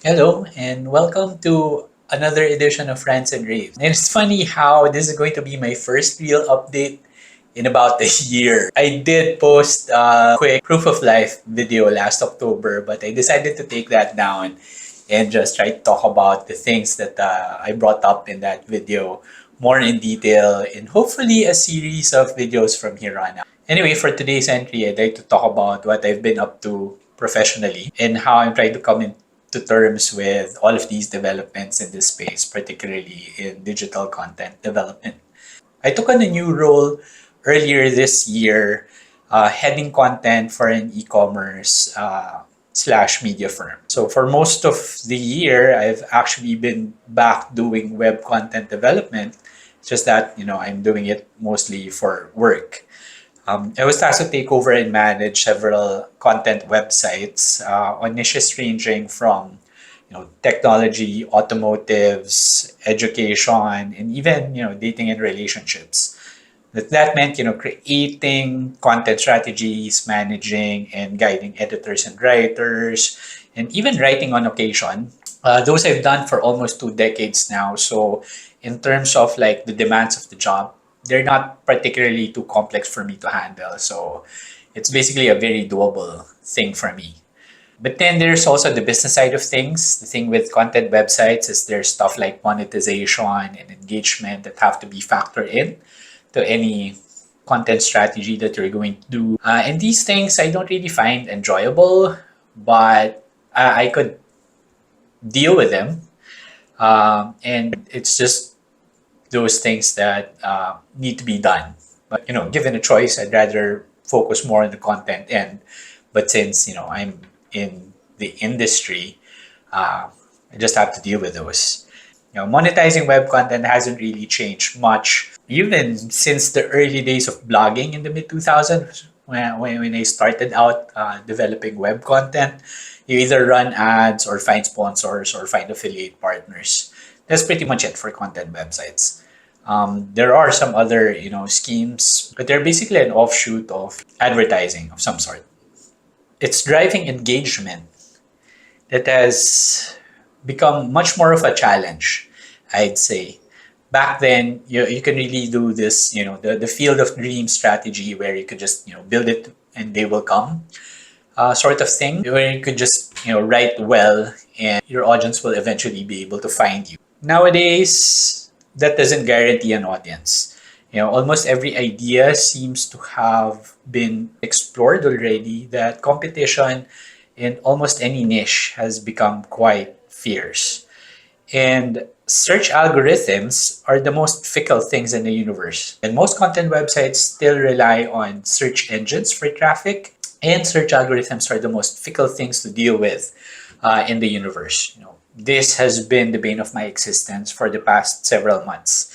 Hello, and welcome to another edition of Rants and Raves. And it's funny how this is going to be my first real update in about a year. I did post a quick proof of life video last October, but I decided to take that down and just try to talk about the things that I brought up in that video more in detail in hopefully a series of videos from here on out. Anyway, for today's entry, I'd like to talk about what I've been up to professionally and how I'm trying to come into terms with all of these developments in this space, particularly in digital content development. I took on a new role earlier this year, heading content for an e-commerce slash media firm. So for most of the year, I've actually been back doing web content development. It's just that I'm doing it mostly for work. I was tasked to take over and manage several content websites on niches ranging from technology, automotives, education, and even dating and relationships. That meant creating content strategies, managing and guiding editors and writers, and even writing on occasion. Those I've done for almost 2 decades now. So in terms of like the demands of the job, they're not particularly too complex for me to handle. So it's basically a very doable thing for me. But then there's also the business side of things. The thing with content websites is there's stuff like monetization and engagement that have to be factored in to any content strategy that you're going to do. And these things I don't really find enjoyable, but I could deal with them. And it's just those things that need to be done. But given a choice, I'd rather focus more on the content end. But since I'm in the industry, I just have to deal with those. Monetizing web content hasn't really changed much, even since the early days of blogging in the mid 2000s when I started out developing web content. You either run ads or find sponsors or find affiliate partners. That's pretty much it for content websites. There are some other schemes, but they're basically an offshoot of advertising of some sort. It's driving engagement that has become much more of a challenge, I'd say. Back then, you can really do this, the field of dream strategy where you could just, build it and they will come sort of thing, where you could just, write well and your audience will eventually be able to find you. Nowadays, that doesn't guarantee an audience. Almost every idea seems to have been explored already. That competition in almost any niche has become quite fierce. And search algorithms are the most fickle things in the universe. And most content websites still rely on search engines for traffic, and search algorithms are the most fickle things to deal with in the universe. This has been the bane of my existence for the past several months.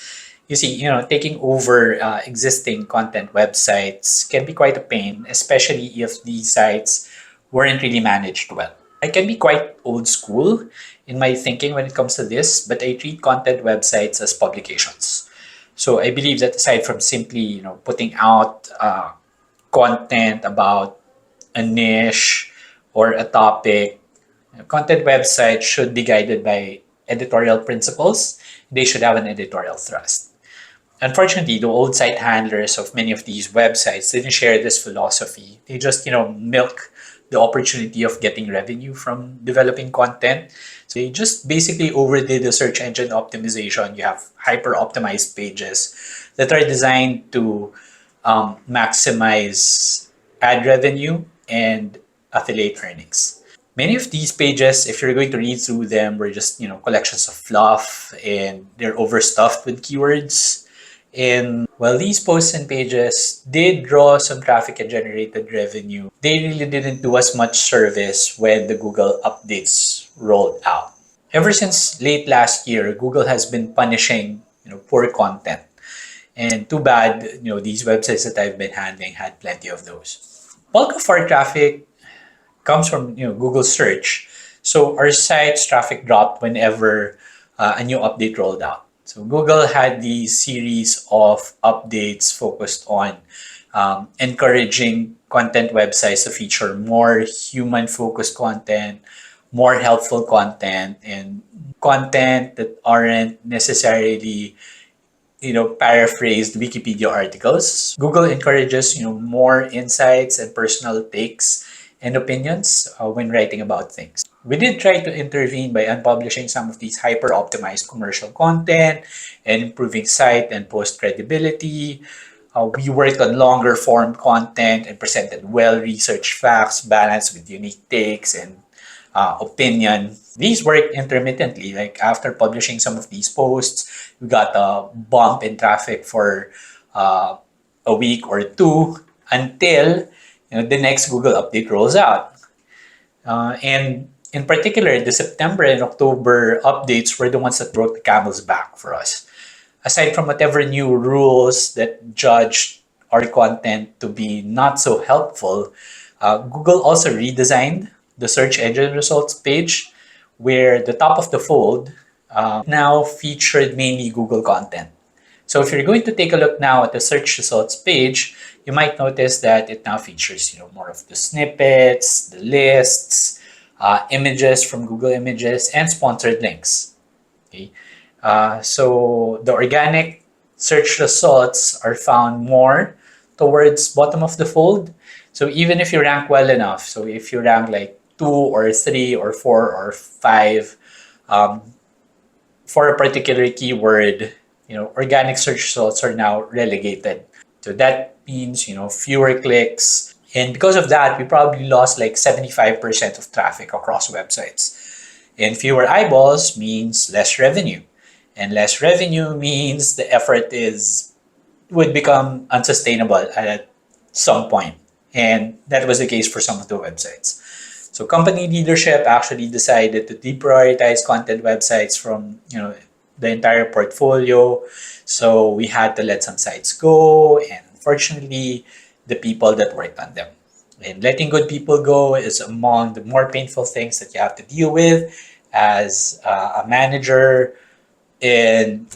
You see, taking over existing content websites can be quite a pain, especially if these sites weren't really managed well. I can be quite old school in my thinking when it comes to this, but I treat content websites as publications. So I believe that aside from simply, putting out content about a niche or a topic, content websites should be guided by editorial principles. They should have an editorial thrust. Unfortunately, the old site handlers of many of these websites didn't share this philosophy. They just, milk the opportunity of getting revenue from developing content. So they just basically overdid the search engine optimization. You have hyper optimized pages that are designed to maximize ad revenue and affiliate earnings. Many of these pages, if you're going to read through them, were just collections of fluff and they're overstuffed with keywords. And while these posts and pages did draw some traffic and generated revenue, they really didn't do as much service when the Google updates rolled out. Ever since late last year, Google has been punishing poor content. And too bad, these websites that I've been handling had plenty of those. Bulk of our traffic comes from Google search. So our site's traffic dropped whenever a new update rolled out. So Google had these series of updates focused on encouraging content websites to feature more human-focused content, more helpful content and content that aren't necessarily paraphrased Wikipedia articles. Google encourages more insights and personal takes and opinions when writing about things. We did try to intervene by unpublishing some of these hyper-optimized commercial content and improving site and post credibility. We worked on longer form content and presented well-researched facts balanced with unique takes and opinion. These work intermittently. Like after publishing some of these posts, we got a bump in traffic for a week or two until the next Google update rolls out. And in particular, the September and October updates were the ones that broke the camel's back for us. Aside from whatever new rules that judged our content to be not so helpful, Google also redesigned the search engine results page, where the top of the fold now featured mainly Google content. So if you're going to take a look now at the search results page, you might notice that it now features more of the snippets, the lists, images from Google Images, and sponsored links. Okay? So the organic search results are found more towards bottom of the fold. So even if you rank well enough, so if you rank like 2 or 3 or 4 or 5 for a particular keyword, organic search results are now relegated. So that means, fewer clicks. And because of that, we probably lost like 75% of traffic across websites. And fewer eyeballs means less revenue. And less revenue means the effort would become unsustainable at some point. And that was the case for some of the websites. So company leadership actually decided to deprioritize content websites from the entire portfolio. So we had to let some sites go, and unfortunately, the people that worked on them. And letting good people go is among the more painful things that you have to deal with as a manager in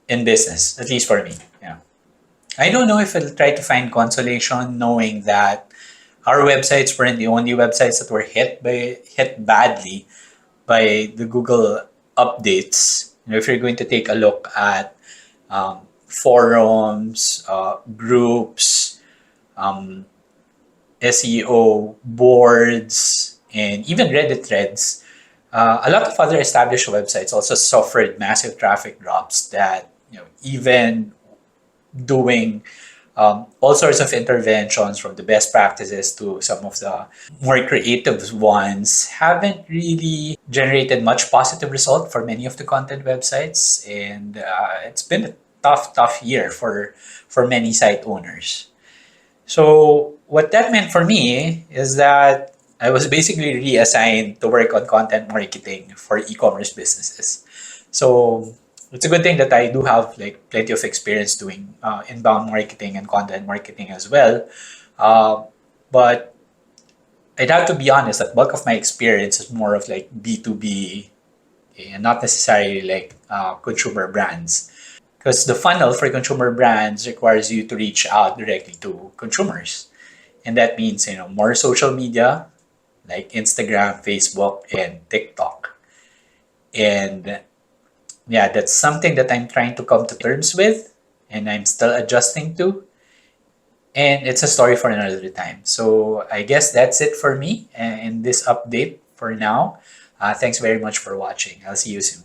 business, at least for me. I don't know if I'll try to find consolation knowing that our websites weren't the only websites that were hit badly by the Google updates. If you're going to take a look at forums, groups, SEO boards, and even Reddit threads, a lot of other established websites also suffered massive traffic drops that even doing all sorts of interventions from the best practices to some of the more creative ones haven't really generated much positive result for many of the content websites. And it's been a tough year for many site owners. So what that meant for me is that I was basically reassigned to work on content marketing for e-commerce businesses. So it's a good thing that I do have like plenty of experience doing inbound marketing and content marketing as well. But I'd have to be honest that bulk of my experience is more of like B2B and not necessarily like consumer brands. Because the funnel for consumer brands requires you to reach out directly to consumers. And that means, more social media like Instagram, Facebook, and TikTok. And yeah, that's something that I'm trying to come to terms with and I'm still adjusting to. And it's a story for another time. So I guess that's it for me in this update for now. Thanks very much for watching. I'll see you soon.